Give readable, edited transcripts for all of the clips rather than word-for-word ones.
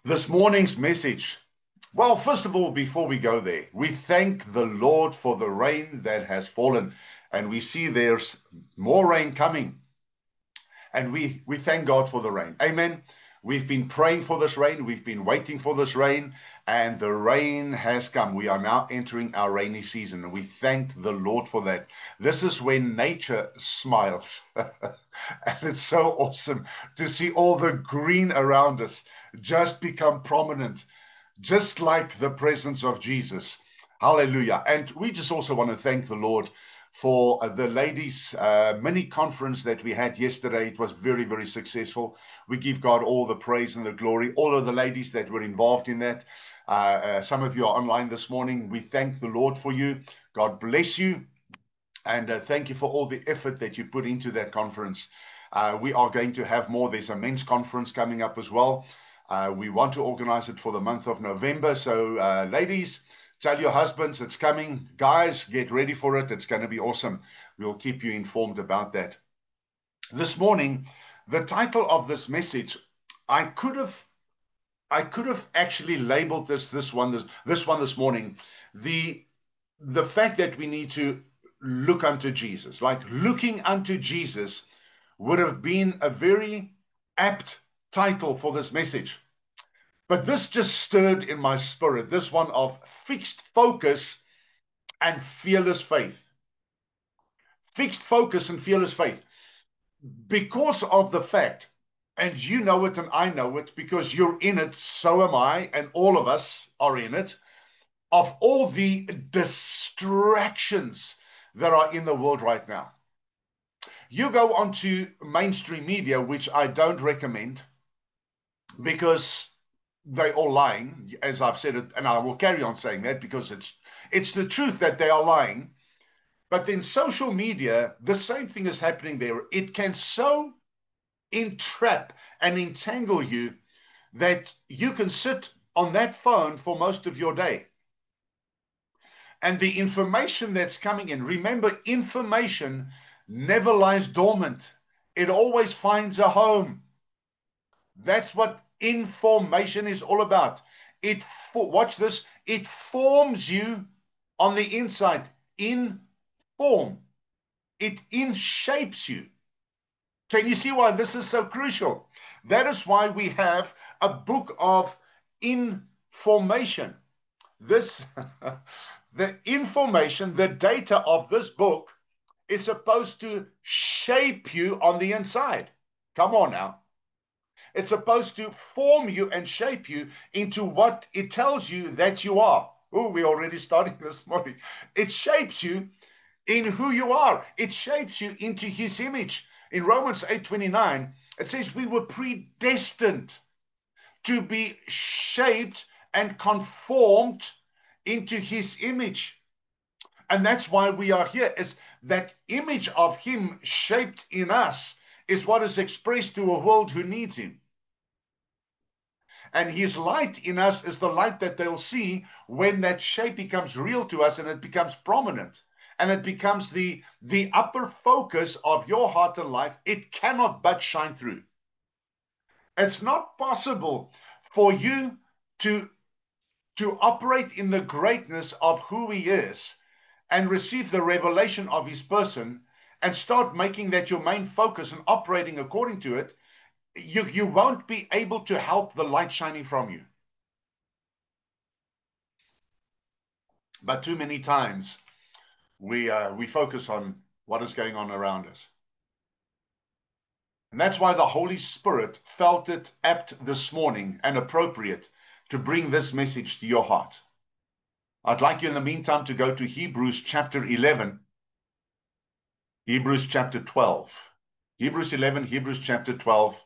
This morning's message. Well, first of all, before we go there, we thank the Lord for the rain that has fallen, and we see there's more rain coming, and we thank God for the rain. Amen. We've been praying for this rain, we've been waiting for this rain, and the rain has come. We are now entering our rainy season, and we thank the Lord for that. This is when nature smiles, and it's so awesome to see all the green around us just become prominent, just like the presence of Jesus. Hallelujah. And we just also want to thank the Lord for the ladies' mini conference that we had yesterday. It was very, very successful. We give God all the praise and the glory. All of the ladies that were involved in that. Some of you are online this morning. We thank the Lord for you. God bless you. And thank you for all the effort that you put into that conference. We are going to have more. There's a men's conference coming up as well. We want to organize it for the month of November. So, ladies, tell your husbands it's coming. Guys, get ready for it. It's going to be awesome. We'll keep you informed about that. This morning, the title of this message, I could have actually labeled this morning, the fact that we need to look unto Jesus. Like looking unto Jesus would have been a very apt title for this message. But this just stirred in my spirit, this one of fixed focus and fearless faith. Fixed focus and fearless faith. Because of the fact, and you know it and I know it, because you're in it, so am I, and all of us are in it, of all the distractions that are in the world right now. You go onto mainstream media, which I don't recommend because they're all lying, as I've said it, and I will carry on saying that because it's the truth that they are lying. But then social media, the same thing is happening there. It can so entrap and entangle you that you can sit on that phone for most of your day. And the information that's coming in, remember, information never lies dormant. It always finds a home. That's what information is all about. Watch this, it forms you on the inside. Inform. It shapes you. Can you see why this is so crucial? That is why we have a book of information. This, the information, the data of this book is supposed to shape you on the inside. Come on now. It's supposed to form you and shape you into what it tells you that you are. Oh, we're already starting this morning. It shapes you in who you are. It shapes you into his image. In Romans 8:29, it says we were predestined to be shaped and conformed into his image. And that's why we are here, is that image of him shaped in us is what is expressed to a world who needs him. And his light in us is the light that they'll see when that shape becomes real to us and it becomes prominent. And it becomes the upper focus of your heart and life. It cannot but shine through. It's not possible for you to operate in the greatness of who he is and receive the revelation of his person and start making that your main focus and operating according to it, you won't be able to help the light shining from you. But too many times we focus on what is going on around us. And that's why the Holy Spirit felt it apt this morning and appropriate to bring this message to your heart. I'd like you in the meantime to go to Hebrews chapter 11, Hebrews chapter 12. Hebrews 11, Hebrews chapter 12.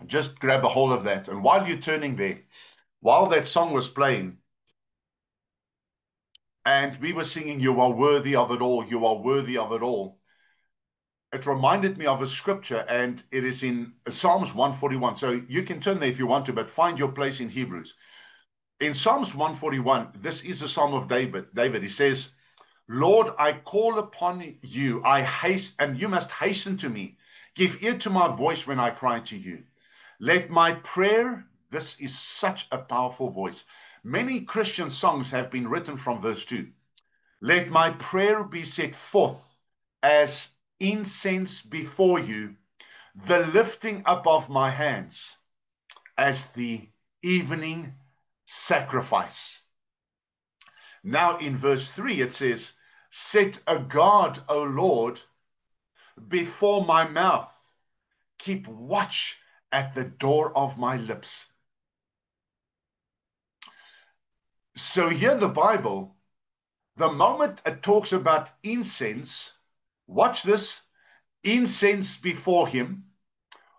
Just grab a hold of that. And while you're turning there, while that song was playing, and we were singing, "You are worthy of it all, you are worthy of it all," it reminded me of a scripture, and it is in Psalms 141. So you can turn there if you want to, but find your place in Hebrews. In Psalms 141, this is a psalm of David. He says, "Lord, I call upon you. I haste, and you must hasten to me. Give ear to my voice when I cry to you. Let my prayer This is such a powerful voice. Many Christian songs have been written from verse 2. Let my prayer be set forth as incense before you, the lifting up of my hands as the evening sacrifice. Now in verse 3 it says, set a guard, O Lord, before my mouth. Keep watch at the door of my lips. So here the Bible, the moment it talks about incense, watch this, incense before him.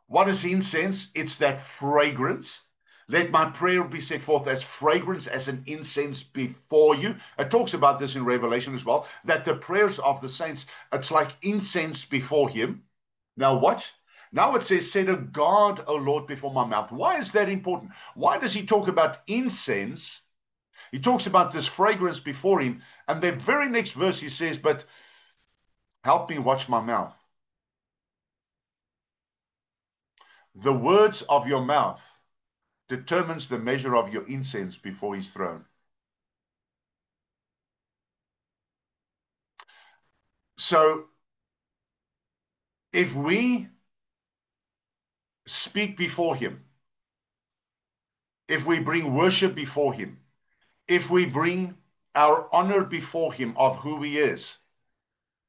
What is incense? It's that fragrance. Let my prayer be set forth as fragrance, as an incense before you. It talks about this in Revelation as well, that the prayers of the saints, it's like incense before him. Now watch. Now it says, set a guard, O Lord, before my mouth. Why is that important? Why does he talk about incense? He talks about this fragrance before him. And the very next verse he says, but help me watch my mouth. The words of your mouth determines the measure of your incense before his throne. So if we speak before him, if we bring worship before him, if we bring our honor before him of who he is,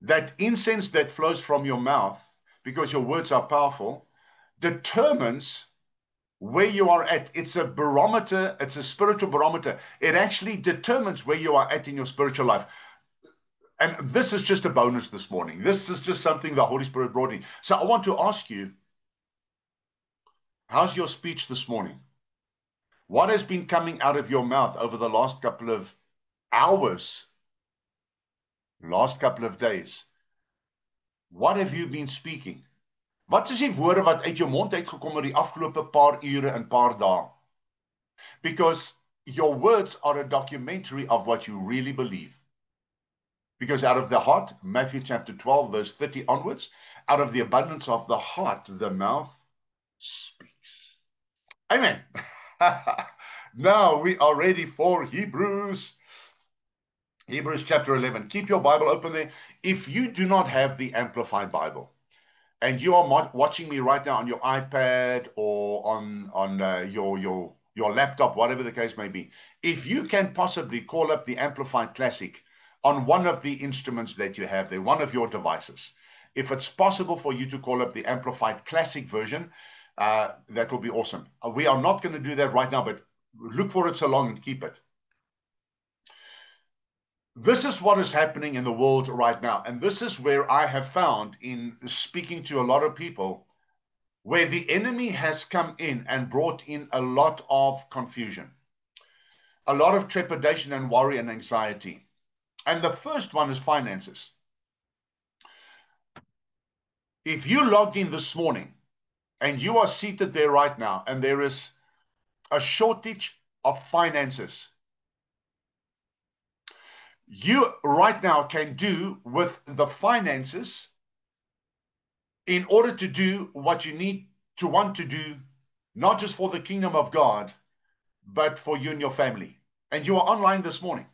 that incense that flows from your mouth, because your words are powerful, determines where you are at. It's a barometer, it's a spiritual barometer. It actually determines where you are at in your spiritual life. And this is just a bonus this morning. This is just something the Holy Spirit brought in. So I want to ask you, how's your speech this morning? What has been coming out of your mouth over the last couple of hours, last couple of days? What have you been speaking? Wat is die woorde wat uit jou mond uitgekom het die afgelope paar ure en paar dae? Because your words are a documentary of what you really believe. Because out of the heart, Matthew chapter 12, verse 30 onwards, out of the abundance of the heart, the mouth speaks. Amen. Now we are ready for Hebrews. Hebrews chapter 11. Keep your Bible open there. If you do not have the Amplified Bible, and you are watching me right now on your iPad or on your laptop, whatever the case may be, if you can possibly call up the Amplified Classic on one of the instruments that you have there, one of your devices, if it's possible for you to call up the Amplified Classic version, that will be awesome. We are not going to do that right now, but look for it so long and keep it. This is what is happening in the world right now. And this is where I have found, in speaking to a lot of people, where the enemy has come in and brought in a lot of confusion, a lot of trepidation and worry and anxiety. And the first one is finances. If you logged in this morning and you are seated there right now and there is a shortage of finances, you right now can do with the finances in order to do what you need to want to do, not just for the kingdom of God, but for you and your family. And you are online this morning.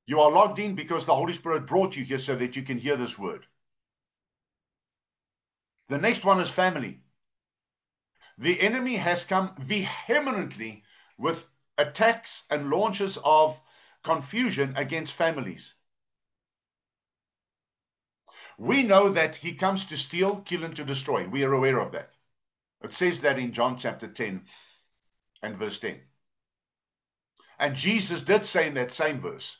You are logged in because the Holy Spirit brought you here so that you can hear this word. The next one is family. The enemy has come vehemently with attacks and launches of confusion against families. We know that he comes to steal, kill, and to destroy. We are aware of that. It says that in John chapter 10 and verse 10. And Jesus did say in that same verse,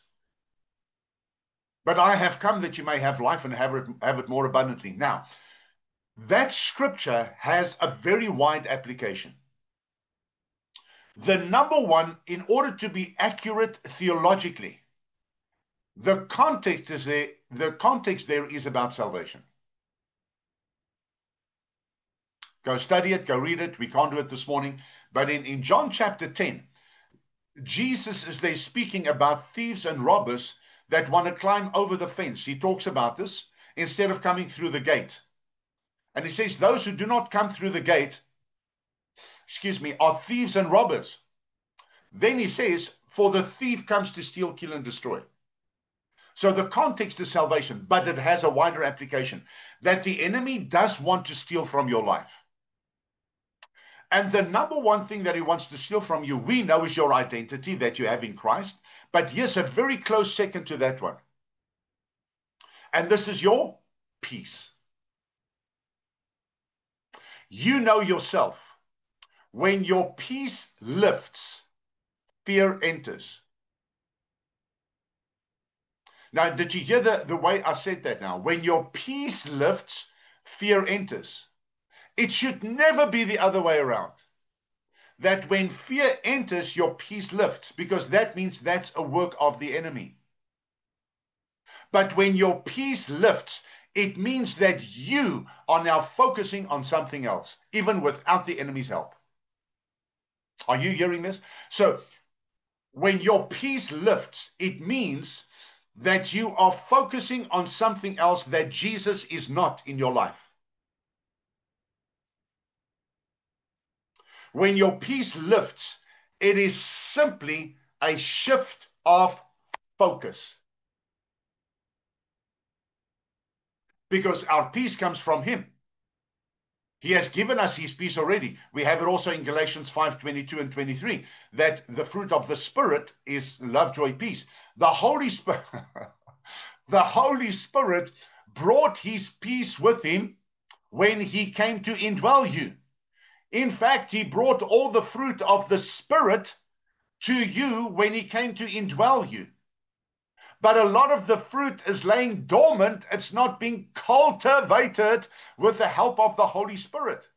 but I have come that you may have life and have it more abundantly. Now, that scripture has a very wide application. The number one, in order to be accurate theologically, the context there is about salvation. Go study it, go read it. We can't do it this morning. But in John chapter 10, Jesus is there speaking about thieves and robbers that want to climb over the fence. He talks about this instead of coming through the gate. And he says, those who do not come through the gate are thieves and robbers. Then he says, for the thief comes to steal, kill, and destroy. So the context is salvation, but it has a wider application, that the enemy does want to steal from your life. And the number one thing that he wants to steal from you, we know, is your identity that you have in Christ. But here's a very close second to that one. And this is your peace. You know yourself. When your peace lifts, fear enters. Now, did you hear the way I said that now? When your peace lifts, fear enters. It should never be the other way around. That when fear enters, your peace lifts, because that means that's a work of the enemy. But when your peace lifts, it means that you are now focusing on something else, even without the enemy's help. Are you hearing this? So when your peace lifts, it means that you are focusing on something else that Jesus is not in your life. When your peace lifts, it is simply a shift of focus. Because our peace comes from him. He has given us his peace already. We have it also in Galatians 5:22 and 23, that the fruit of the Spirit is love, joy, peace. The Holy Spirit, the Holy Spirit brought his peace with him when he came to indwell you. In fact, he brought all the fruit of the Spirit to you when he came to indwell you. But a lot of the fruit is laying dormant. It's not being cultivated with the help of the Holy Spirit.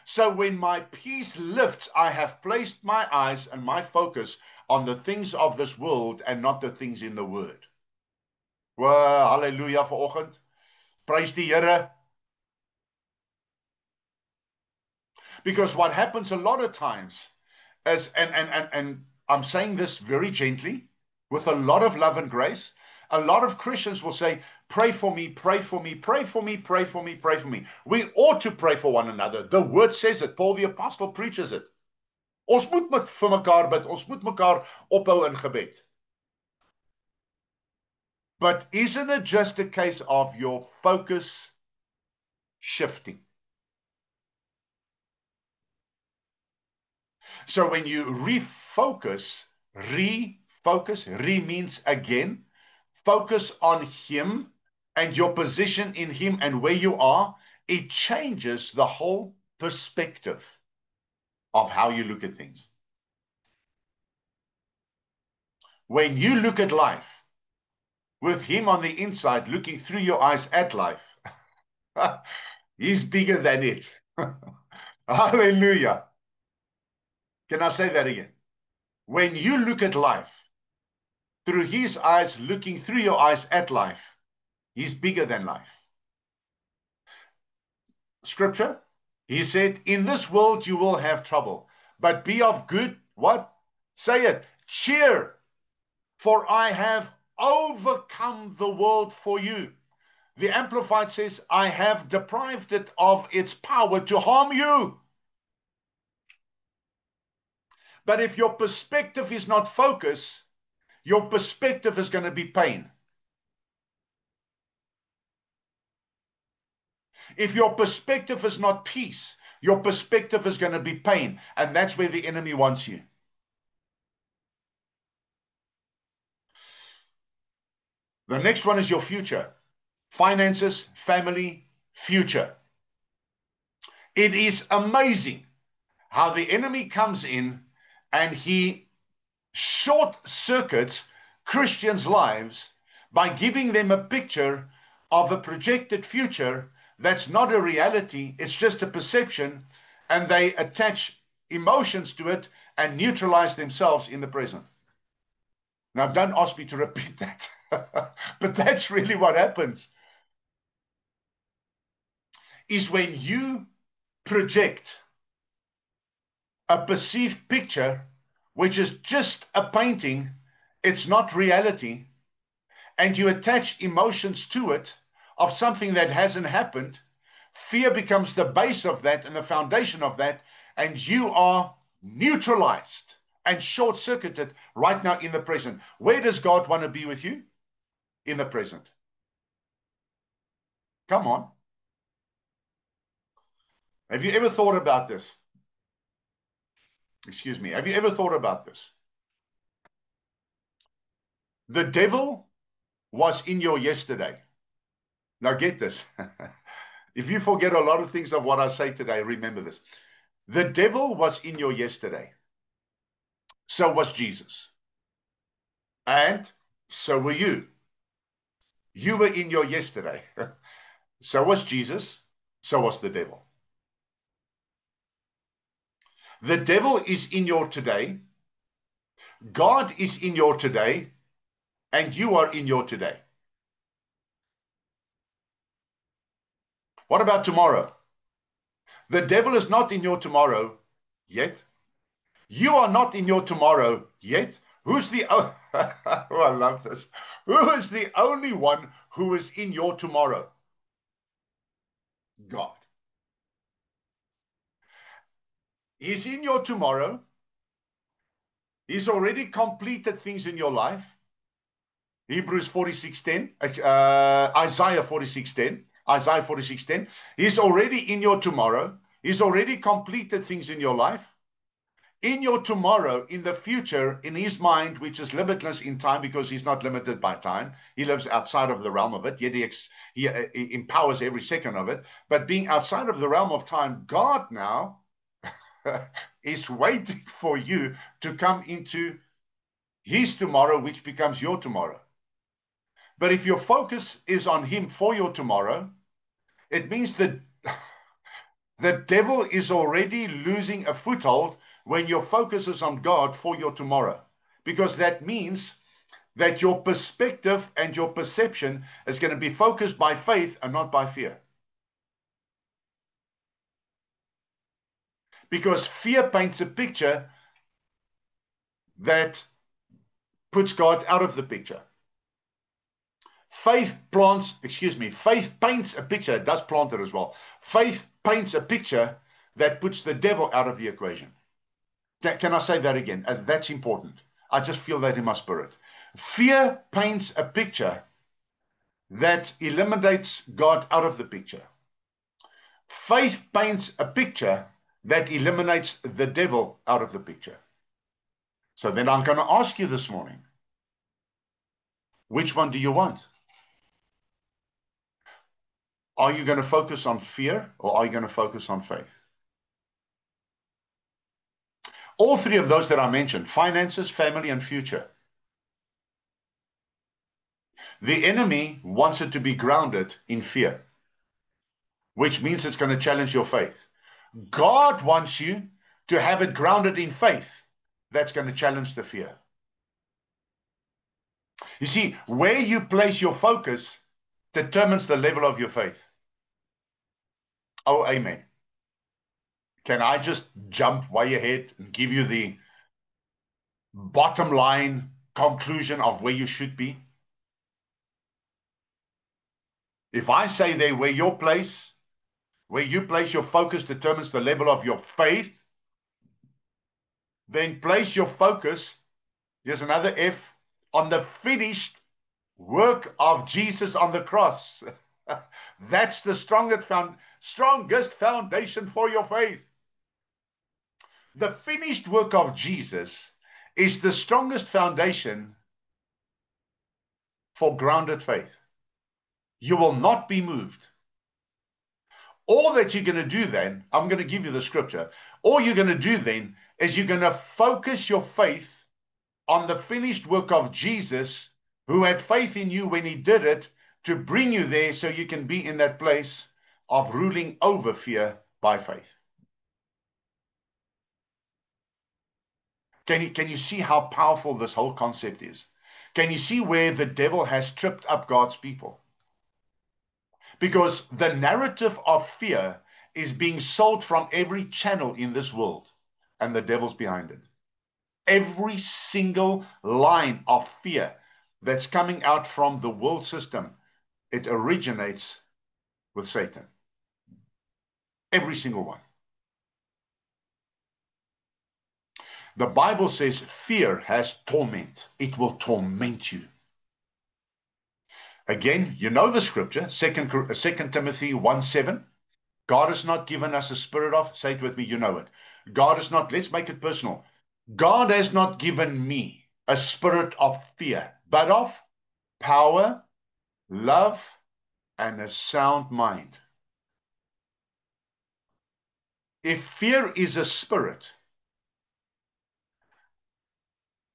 So when my peace lifts, I have placed my eyes and my focus on the things of this world and not the things in the Word. Well, hallelujah vanoggend. Praise die Here. Because what happens a lot of times is, and I'm saying this very gently, with a lot of love and grace, a lot of Christians will say, pray for me, pray for me, pray for me, pray for me, pray for me. We ought to pray for one another. The word says it. Paul the Apostle preaches it. Ons moet vir mekaar bid. Ons moet mekaar ophou in gebed. But isn't it just a case of your focus shifting? So when you refocus, re means again, focus on him and your position in him and where you are, it changes the whole perspective of how you look at things. When you look at life with him on the inside, looking through your eyes at life, he's bigger than it. Hallelujah. Can I say that again? When you look at life through his eyes, looking through your eyes at life, he's bigger than life. Scripture, he said, in this world you will have trouble, but be of good, what? Say it, cheer, for I have overcome the world for you. The Amplified says, I have deprived it of its power to harm you. But if your perspective is not focus, your perspective is going to be pain. If your perspective is not peace, your perspective is going to be pain. And that's where the enemy wants you. The next one is your future. Finances, family, future. It is amazing how the enemy comes in and he short circuits Christians' lives by giving them a picture of a projected future that's not a reality, it's just a perception, and they attach emotions to it and neutralize themselves in the present. Now, don't ask me to repeat that, but that's really what happens. Is when you project a perceived picture, which is just a painting, it's not reality, and you attach emotions to it of something that hasn't happened. Fear becomes the base of that and the foundation of that, and you are neutralized and short-circuited right now in the present. Where does God want to be with you? In the present. Come on. Have you ever thought about this? Excuse me. Have you ever thought about this? The devil was in your yesterday. Now get this. If you forget a lot of things of what I say today, remember this. The devil was in your yesterday. So was Jesus. And so were you. You were in your yesterday. So was Jesus. So was the devil. The devil is in your today. God is in your today. And you are in your today. What about tomorrow? The devil is not in your tomorrow yet. You are not in your tomorrow yet. Who's the oh, I love this. Who is the only one who is in your tomorrow? God. He's in your tomorrow. He's already completed things in your life. Hebrews 46:10, Isaiah 46:10, Isaiah 46:10. He's already in your tomorrow. He's already completed things in your life. In your tomorrow, in the future, in his mind, which is limitless in time because he's not limited by time. He lives outside of the realm of it, yet he empowers every second of it. But being outside of the realm of time, God now is waiting for you to come into his tomorrow, which becomes your tomorrow. But if your focus is on him for your tomorrow, it means that the devil is already losing a foothold when your focus is on God for your tomorrow. Because that means that your perspective and your perception is going to be focused by faith and not by fear. Because fear paints a picture that puts God out of the picture. Faith paints a picture, it does plant it as well. Faith paints a picture that puts the devil out of the equation. Can I say that again? That's important. I just feel that in my spirit. Fear paints a picture that eliminates God out of the picture. Faith paints a picture that eliminates the devil out of the picture. So then I'm going to ask you this morning, which one do you want? Are you going to focus on fear or are you going to focus on faith? All three of those that I mentioned, finances, family, and future. The enemy wants it to be grounded in fear, which means it's going to challenge your faith. God wants you to have it grounded in faith. That's going to challenge the fear. You see, where you place your focus determines the level of your faith. Oh, amen. Can I just jump way ahead and give you the bottom line conclusion of where you should be? If I say there where you place your focus determines the level of your faith, then place your focus, here's another F, on the finished work of Jesus on the cross. That's the strongest foundation for your faith. The finished work of Jesus is the strongest foundation for grounded faith. You will not be moved. All that you're going to do then, I'm going to give you the scripture. All you're going to do then is you're going to focus your faith on the finished work of Jesus, who had faith in you when he did it to bring you there so you can be in that place of ruling over fear by faith. Can you see how powerful this whole concept is? Can you see where the devil has tripped up God's people? Because the narrative of fear is being sold from every channel in this world, and the devil's behind it. Every single line of fear that's coming out from the world system, it originates with Satan. Every single one. The Bible says fear has torment. It will torment you. Again, you know the scripture, 2 Timothy 1:7. God has not given us a spirit of, say it with me, you know it. God has not, let's make it personal. God has not given me a spirit of fear, but of power, love, and a sound mind. If fear is a spirit,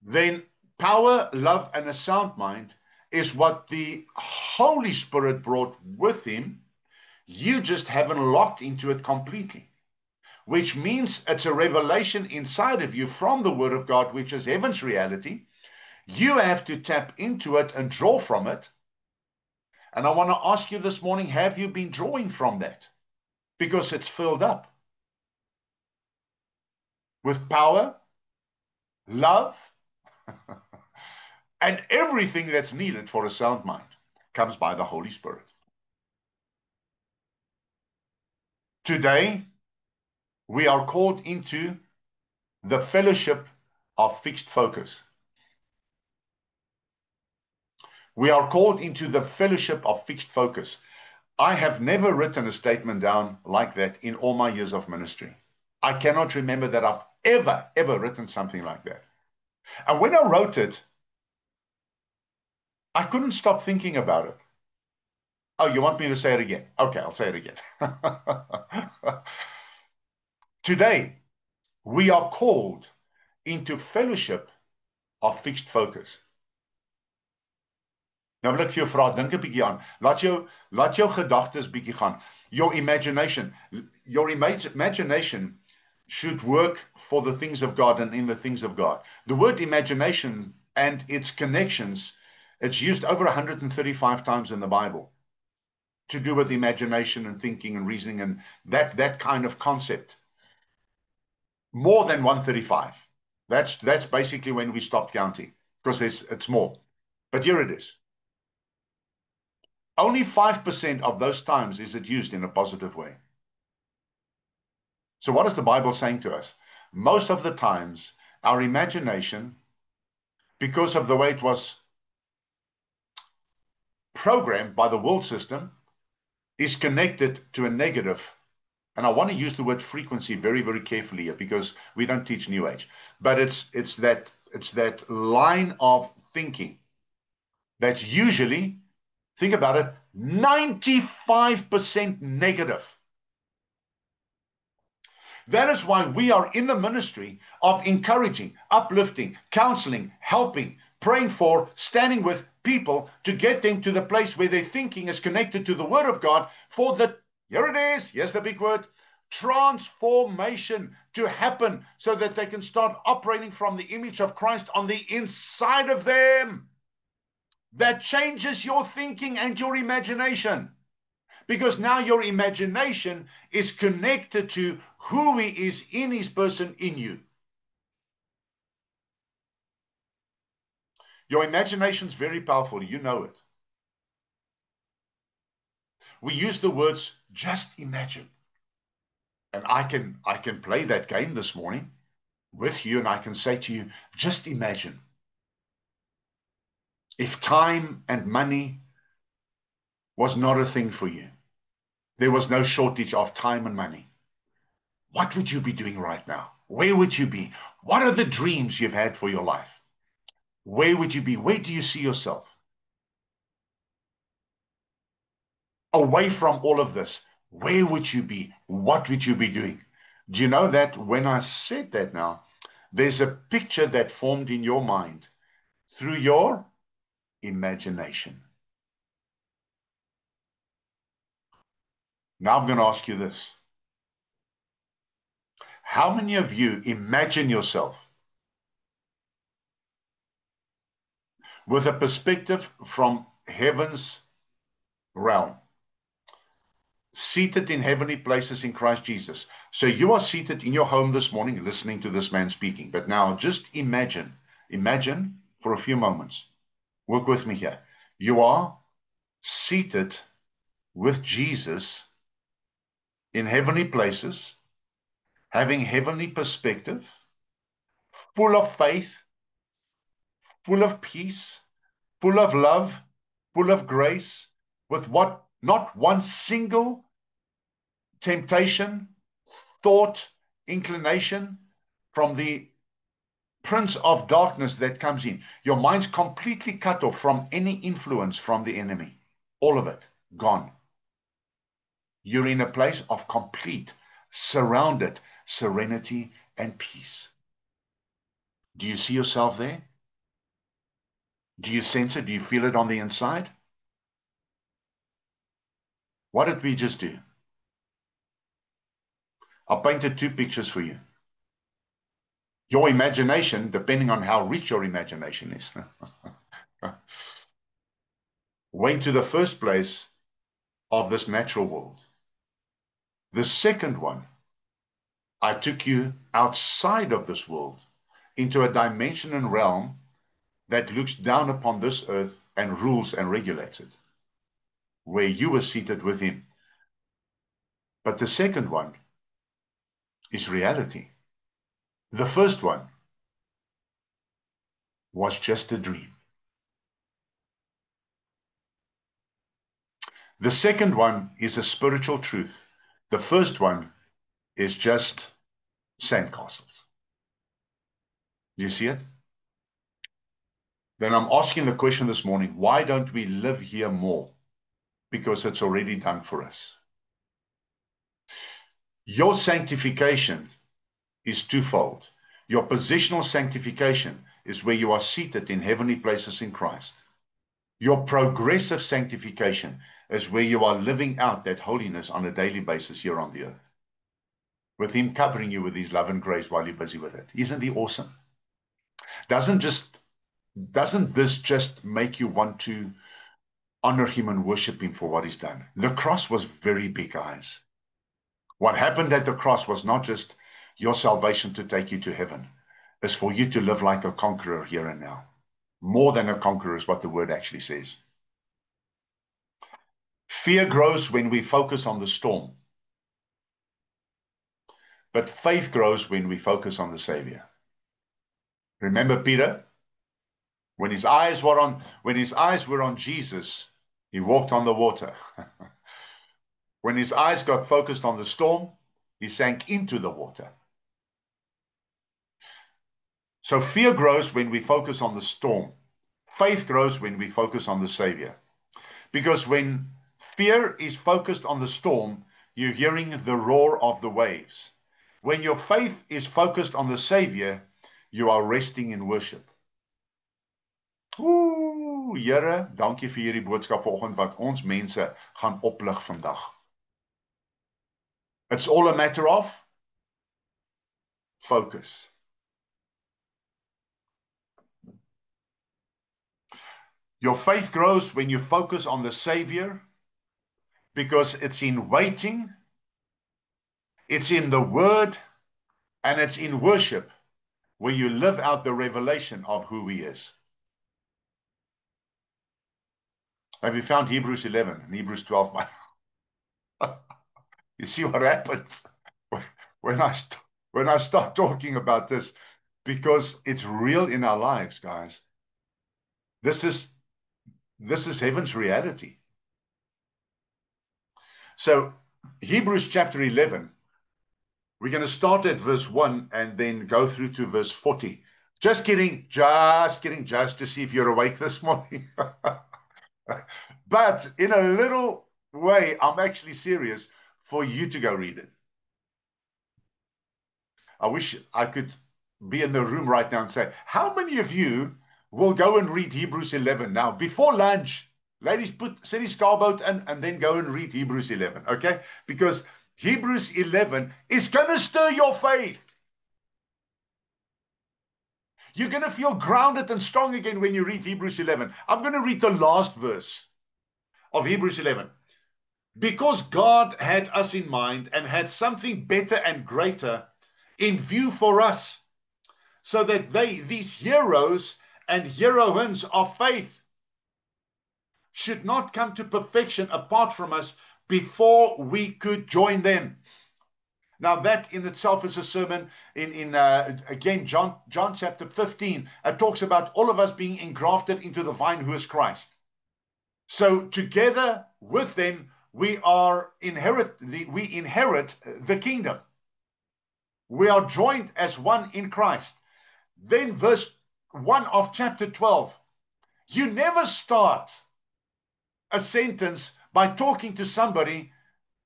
then power, love, and a sound mind is what the Holy Spirit brought with him. You just haven't locked into it completely, which means it's a revelation inside of you from the Word of God, which is heaven's reality. You have to tap into it and draw from it. And I want to ask you this morning, have you been drawing from that? Because it's filled up with power, love, and everything that's needed for a sound mind comes by the Holy Spirit. Today, we are called into the fellowship of fixed focus. We are called into the fellowship of fixed focus. I have never written a statement down like that in all my years of ministry. I cannot remember that I've ever written something like that. And when I wrote it, I couldn't stop thinking about it. Oh, you want me to say it again? Okay, I'll say it again. Today, we are called into fellowship of fixed focus. Nou wil ek vir jou vra, dink 'n bietjie aan. Laat jou gedagtes bietjie gaan. Your imagination should work for the things of God and in the things of God. The word imagination and its connections, it's used over 135 times in the Bible to do with imagination and thinking and reasoning and that kind of concept. More than 135. That's basically when we stopped counting, because it's more. But here it is. Only 5% of those times is it used in a positive way. So what is the Bible saying to us? Most of the times, our imagination, because of the way it was programmed by the world system, is connected to a negative. And I want to use the word frequency very, very carefully here, because we don't teach New Age. But it's that line of thinking that's usually, think about it, 95% negative. That is why we are in the ministry of encouraging, uplifting, counseling, helping, praying for, standing with people to get them to the place where their thinking is connected to the Word of God for the, here it is, here's the big word, transformation to happen so that they can start operating from the image of Christ on the inside of them. That changes your thinking and your imagination. Because now your imagination is connected to who He is in His person in you. Your imagination is very powerful. You know it. We use the words, just imagine. And I can play that game this morning with you, and I can say to you, just imagine. If time and money was not a thing for you, there was no shortage of time and money, what would you be doing right now? Where would you be? What are the dreams you've had for your life? Where would you be? Where do you see yourself? Away from all of this, where would you be? What would you be doing? Do you know that when I said that now, there's a picture that formed in your mind through your imagination. Now I'm going to ask you this. How many of you imagine yourself with a perspective from heaven's realm, seated in heavenly places in Christ Jesus? So you are seated in your home this morning listening to this man speaking. But now just imagine for a few moments. Work with me here. You are seated with Jesus in heavenly places, having heavenly perspective, full of faith, full of peace, full of love, full of grace, with what not one single temptation, thought, inclination from the prince of darkness that comes in. Your mind's completely cut off from any influence from the enemy. All of it gone. You're in a place of complete, surrounded serenity and peace. Do you see yourself there? Do you sense it? Do you feel it on the inside? What did we just do? I painted two pictures for you. Your imagination, depending on how rich your imagination is, went to the first place of this natural world. The second one, I took you outside of this world into a dimension and realm that looks down upon this earth and rules and regulates it, where you were seated with him. But the second one is reality. The first one was just a dream. The second one is a spiritual truth. The first one is just sandcastles. Do you see it? Then I'm asking the question this morning, why don't we live here more? Because it's already done for us. Your sanctification is twofold. Your positional sanctification is where you are seated in heavenly places in Christ. Your progressive sanctification is where you are living out that holiness on a daily basis here on the earth, with him covering you with his love and grace while you're busy with it. Isn't he awesome? Doesn't this just make you want to honor him and worship him for what he's done? The cross was very big, guys. What happened at the cross was not just your salvation to take you to heaven. It's for you to live like a conqueror here and now. More than a conqueror is what the word actually says. Fear grows when we focus on the storm. But faith grows when we focus on the Savior. Remember Peter? When his eyes were on Jesus, he walked on the water. When his eyes got focused on the storm, he sank into the water. So fear grows when we focus on the storm. Faith grows when we focus on the Savior. Because when fear is focused on the storm, you're hearing the roar of the waves. When your faith is focused on the Savior, you are resting in worship. Ooh, Here, dankie vir hierdie boodskap vanoggend wat ons mense gaan oplig vandag. It's all a matter of focus. Your faith grows when you focus on the Savior, because it's in waiting, it's in the Word, and it's in worship where you live out the revelation of who He is. Have you found Hebrews 11 and Hebrews 12? You see what happens when I start talking about this, because it's real in our lives, guys. This is heaven's reality. So Hebrews chapter 11, we're going to start at verse 1 and then go through to verse 40. Just kidding, just to see if you're awake this morning. But in a little way, I'm actually serious for you to go read it. I wish I could be in the room right now and say, how many of you will go and read Hebrews 11 now before lunch? Ladies, put City Scarboat and then go and read Hebrews 11, okay? Because Hebrews 11 is going to stir your faith. You're going to feel grounded and strong again when you read Hebrews 11. I'm going to read the last verse of Hebrews 11. Because God had us in mind and had something better and greater in view for us, so that these heroes and heroines of faith, should not come to perfection apart from us, before we could join them. Now that in itself is a sermon in again, John chapter 15. It talks about all of us being engrafted into the vine who is Christ. So together with them, we inherit the kingdom. We are joined as one in Christ. Then verse 1 of chapter 12. You never start a sentence by talking to somebody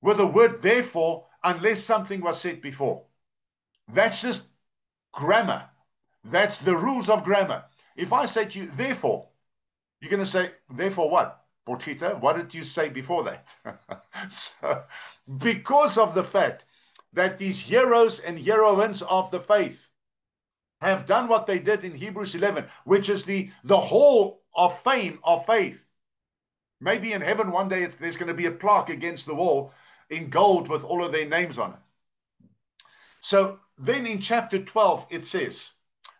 with the word therefore unless something was said before. That's just grammar. That's the rules of grammar. If I say to you, therefore, you're going to say, therefore what? Portita, what did you say before that? So, because of the fact that these heroes and heroines of the faith have done what they did in Hebrews 11, which is the hall of fame of faith. Maybe in heaven one day there's going to be a plaque against the wall in gold with all of their names on it. So then in chapter 12 it says,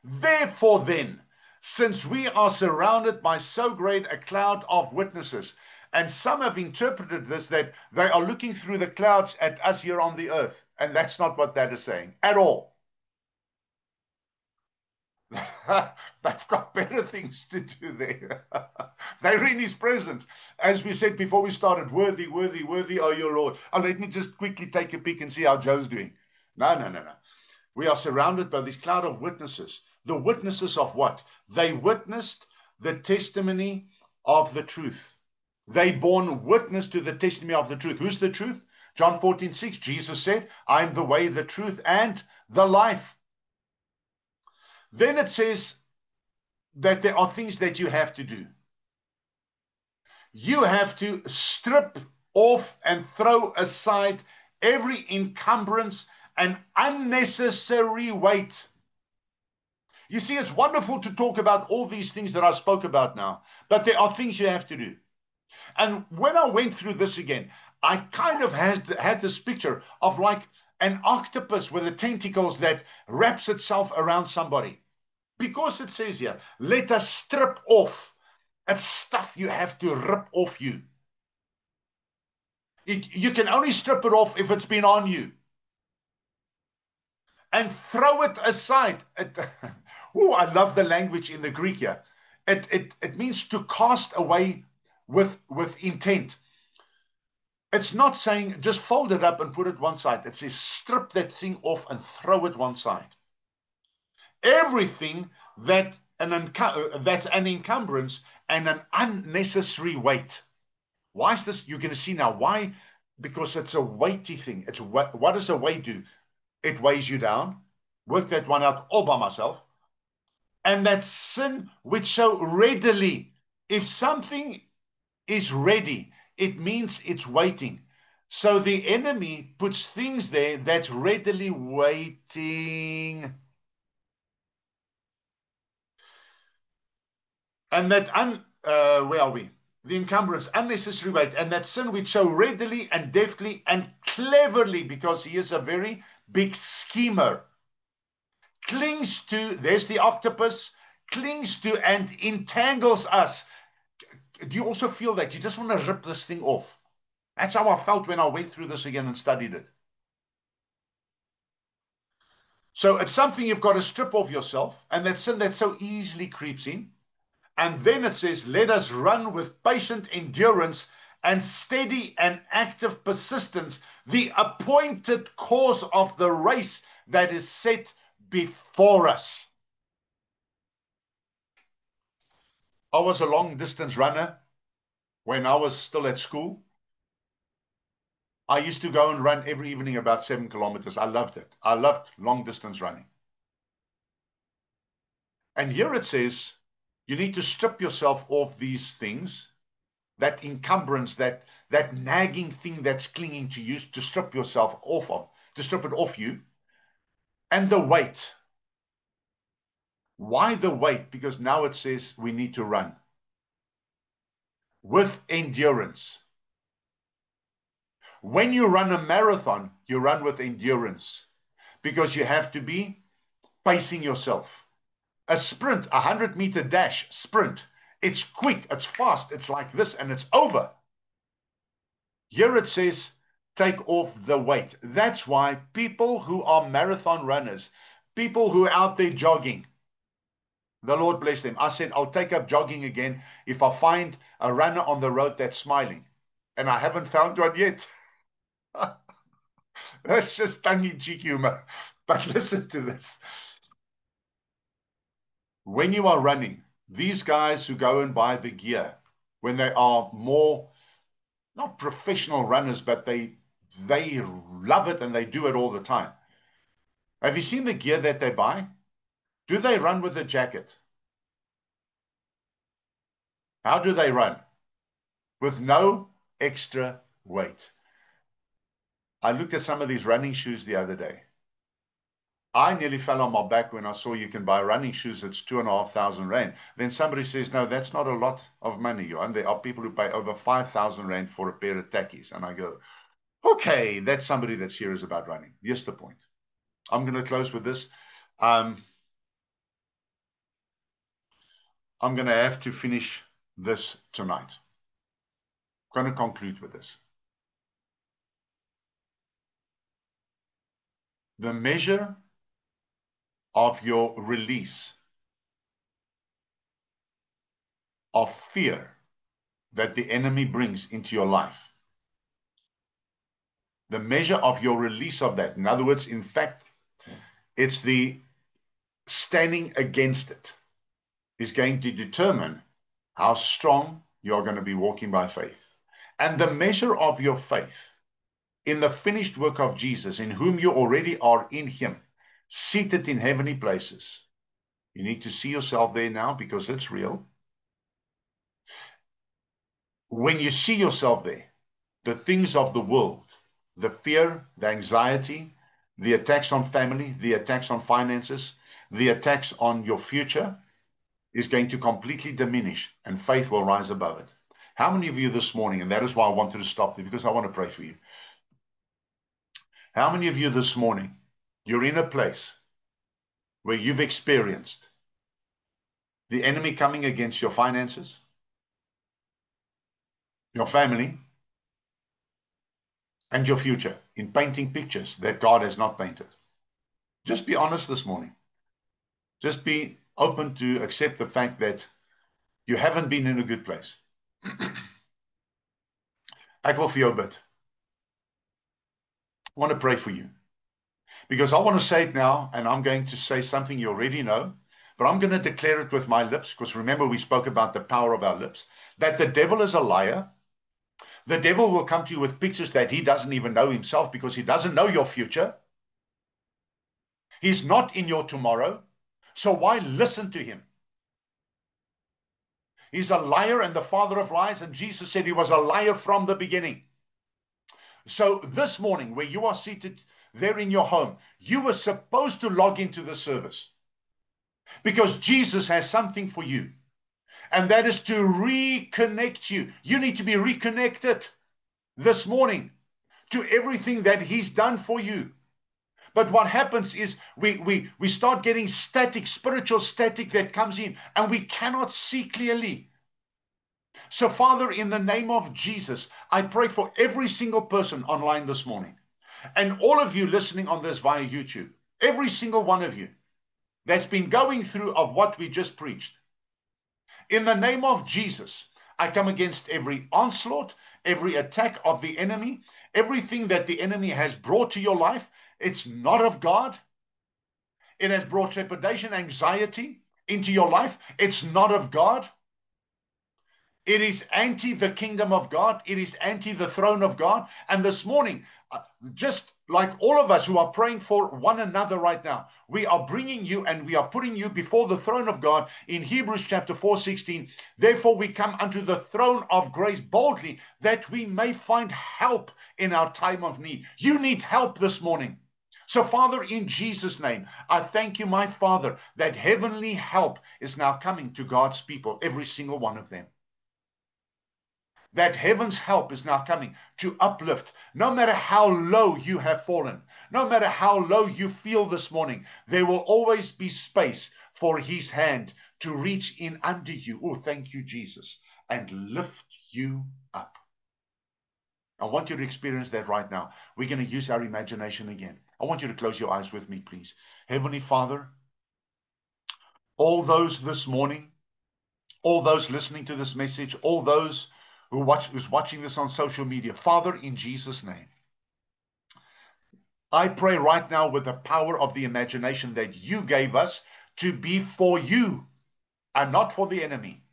therefore then, since we are surrounded by so great a cloud of witnesses, and some have interpreted this that they are looking through the clouds at us here on the earth, and that's not what that is saying at all. They've got better things to do there. They're in his presence. As we said before we started, worthy, worthy, worthy are your Lord. Oh, let me just quickly take a peek and see how Joe's doing. No. We are surrounded by this cloud of witnesses. The witnesses of what? They witnessed the testimony of the truth. They borne witness to the testimony of the truth. Who's the truth? John 14:6, Jesus said, I am the way, the truth, and the life. Then it says that there are things that you have to do. You have to strip off and throw aside every encumbrance and unnecessary weight. You see, it's wonderful to talk about all these things that I spoke about now, but there are things you have to do. And when I went through this again, I kind of had this picture of like an octopus with the tentacles that wraps itself around somebody. Because it says here, let us strip off. It's stuff you have to rip off you. You can only strip it off if it's been on you. And throw it aside. Oh, I love the language in the Greek here. It means to cast away with intent. It's not saying just fold it up and put it one side. It says strip that thing off and throw it one side. Everything that's an encumbrance and an unnecessary weight. Why is this? You're going to see now. Why? Because it's a weighty thing. What does a weight do? It weighs you down. Work that one out all by myself. And that sin which so readily, if something is ready, it means it's waiting. So the enemy puts things there that's readily waiting. And that, where are we? The encumbrance, unnecessary weight, and that sin which so readily and deftly and cleverly, because he is a very big schemer, clings to, there's the octopus, clings to and entangles us. Do you also feel that? You just want to rip this thing off. That's how I felt when I went through this again and studied it. So it's something you've got to strip off yourself, and that sin that so easily creeps in. And then it says, let us run with patient endurance and steady and active persistence the appointed course of the race that is set before us. I was a long distance runner when I was still at school. I used to go and run every evening about 7 kilometers. I loved it. I loved long distance running. And here it says, you need to strip yourself of these things, that encumbrance, that nagging thing that's clinging to you, to strip yourself off of, to strip it off you. And the weight. Why the weight? Because now it says we need to run with endurance. When you run a marathon, you run with endurance because you have to be pacing yourself. A sprint, 100-meter dash sprint, it's quick, it's fast, it's like this, and it's over. Here it says, take off the weight. That's why people who are marathon runners, people who are out there jogging, the Lord bless them. I said, I'll take up jogging again if I find a runner on the road that's smiling. And I haven't found one yet. That's just tongue-in-cheek humor. But listen to this. When you are running, these guys who go and buy the gear, when they are more, not professional runners, but they love it and they do it all the time. Have you seen the gear that they buy? Do they run with a jacket? How do they run? With no extra weight. I looked at some of these running shoes the other day. I nearly fell on my back when I saw you can buy running shoes that's 2,500 rand. Then somebody says, no, that's not a lot of money, Johan. There are people who pay over 5,000 rand for a pair of tackies. And I go, okay, that's somebody that's serious about running. Here's the point. I'm going to close with this. I'm going to have to finish this tonight. I'm going to conclude with this. The measure of your release of fear that the enemy brings into your life, the measure of your release of that, in other words, in fact, it's the standing against it, is going to determine how strong you're going to be walking by faith. And the measure of your faith in the finished work of Jesus, in whom you already are in him, seated in heavenly places. You need to see yourself there now because it's real. When you see yourself there, the things of the world, the fear, the anxiety, the attacks on family, the attacks on finances, the attacks on your future is going to completely diminish and faith will rise above it. How many of you this morning, and that is why I wanted to stop there because I want to pray for you. How many of you this morning, you're in a place where you've experienced the enemy coming against your finances, your family, and your future in painting pictures that God has not painted? Just be honest this morning. Just be open to accept the fact that you haven't been in a good place. Ek wil vir jou bid. I want to pray for you. Because I want to say it now, and I'm going to say something you already know, but I'm going to declare it with my lips, because remember we spoke about the power of our lips, that the devil is a liar. The devil will come to you with pictures that he doesn't even know himself because he doesn't know your future. He's not in your tomorrow. So why listen to him? He's a liar and the father of lies, and Jesus said he was a liar from the beginning. So this morning, where you are seated there in your home, you were supposed to log into the service because Jesus has something for you, and that is to reconnect you. You need to be reconnected this morning to everything that he's done for you. But what happens is we start getting static, spiritual static that comes in, and we cannot see clearly. So, Father, in the name of Jesus, I pray for every single person online this morning, and all of you listening on this via YouTube, every single one of you that's been going through of what we just preached. In the name of Jesus, I come against every onslaught, every attack of the enemy, everything that the enemy has brought to your life. It's not of God. It has brought trepidation, anxiety into your life. It's not of God. It is anti the kingdom of God. It is anti the throne of God. And this morning, just like all of us who are praying for one another right now, we are bringing you and we are putting you before the throne of God in Hebrews chapter 4:16. Therefore, we come unto the throne of grace boldly that we may find help in our time of need. You need help this morning. So, Father, in Jesus' name, I thank you, my Father, that heavenly help is now coming to God's people, every single one of them. That heaven's help is now coming to uplift. No matter how low you have fallen, no matter how low you feel this morning, there will always be space for his hand to reach in under you. Oh, thank you, Jesus, and lift you up. I want you to experience that right now. We're going to use our imagination again. I want you to close your eyes with me, please. Heavenly Father, all those this morning, all those listening to this message, all those who's watching this on social media, Father, in Jesus' name, I pray right now with the power of the imagination that you gave us to be for you and not for the enemy.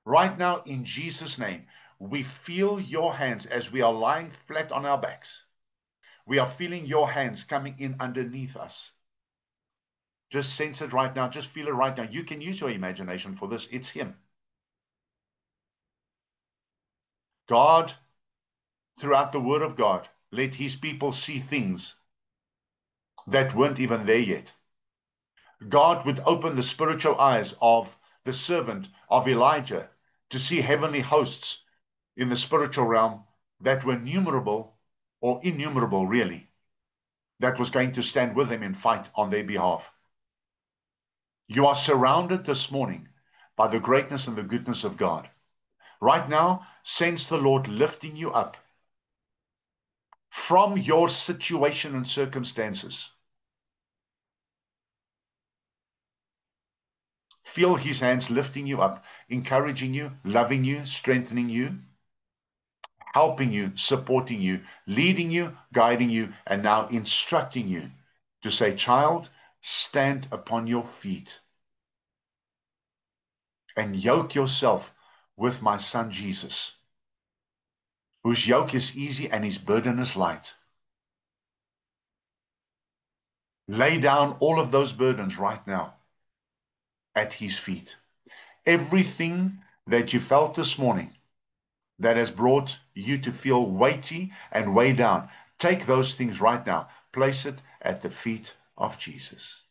Right now, in Jesus' name, we feel your hands as we are lying flat on our backs. We are feeling your hands coming in underneath us. Just sense it right now. Just feel it right now. You can use your imagination for this. It's him. God, throughout the word of God, let his people see things that weren't even there yet. God would open the spiritual eyes of the servant of Elijah to see heavenly hosts in the spiritual realm that were numerable or innumerable, really, that was going to stand with them and fight on their behalf. You are surrounded this morning by the greatness and the goodness of God. Right now, sense the Lord lifting you up from your situation and circumstances. Feel his hands lifting you up, encouraging you, loving you, strengthening you, helping you, supporting you, leading you, guiding you, and now instructing you to say, child, stand upon your feet and yoke yourself with my son Jesus, whose yoke is easy and his burden is light. Lay down all of those burdens right now at his feet. Everything that you felt this morning that has brought you to feel weighty and weighed down, take those things right now. Place it at the feet of Jesus.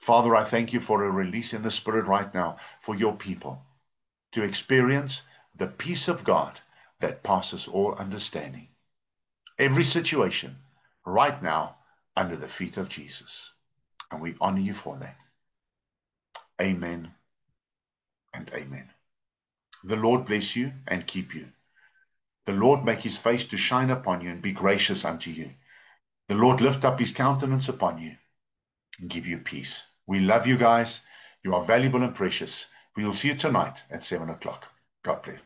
Father, I thank you for a release in the Spirit right now for your people to experience the peace of God that passes all understanding. Every situation right now under the feet of Jesus. And we honor you for that. Amen and amen. The Lord bless you and keep you. The Lord make his face to shine upon you and be gracious unto you. The Lord lift up his countenance upon you and give you peace. We love you guys. You are valuable and precious. We will see you tonight at 7 o'clock. God bless.